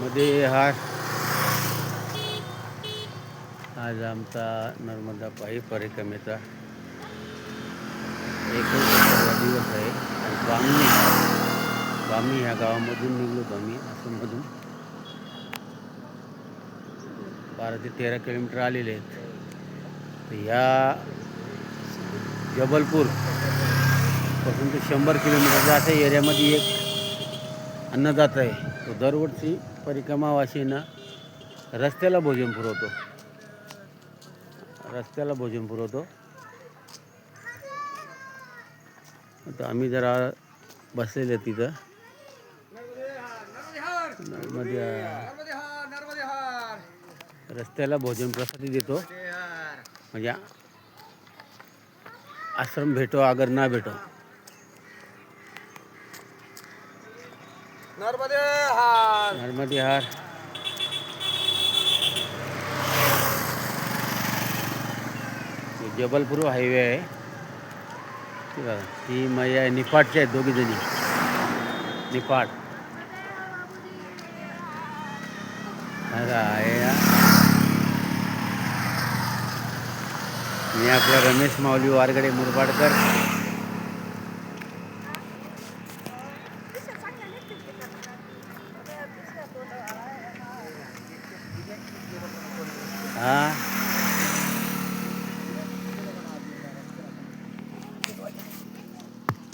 नर्मदे हार. आज आमचा नर्मदा पायी परिक्रमेचा 21वा दिवस आहे. आणि बामणी ह्या गावामधून निघलो आम्ही आसाममधून. 12 ते 13 किलोमीटर आलेले आहेत. तर ह्या जबलपूर पासून ते 100 किलोमीटरच्या अशा एरियामध्ये एक अन्नदाता आहे. तो दरवर्षी परिक्रमावासींना रस्त्याला भोजन पुरवतो. आता आम्ही जरा बसलेले तिथं. रस्त्याला भोजन प्रसादी देतो, म्हणजे आश्रम भेटो अगर ना भेटो. नर्मदे हार. जबलपूर हायवे आहे. ती मैया निफाडच्या आहेत दोघी जणी. निफाड आहे. मी आपला रमेश माऊली वारगडे मुरबाडकर.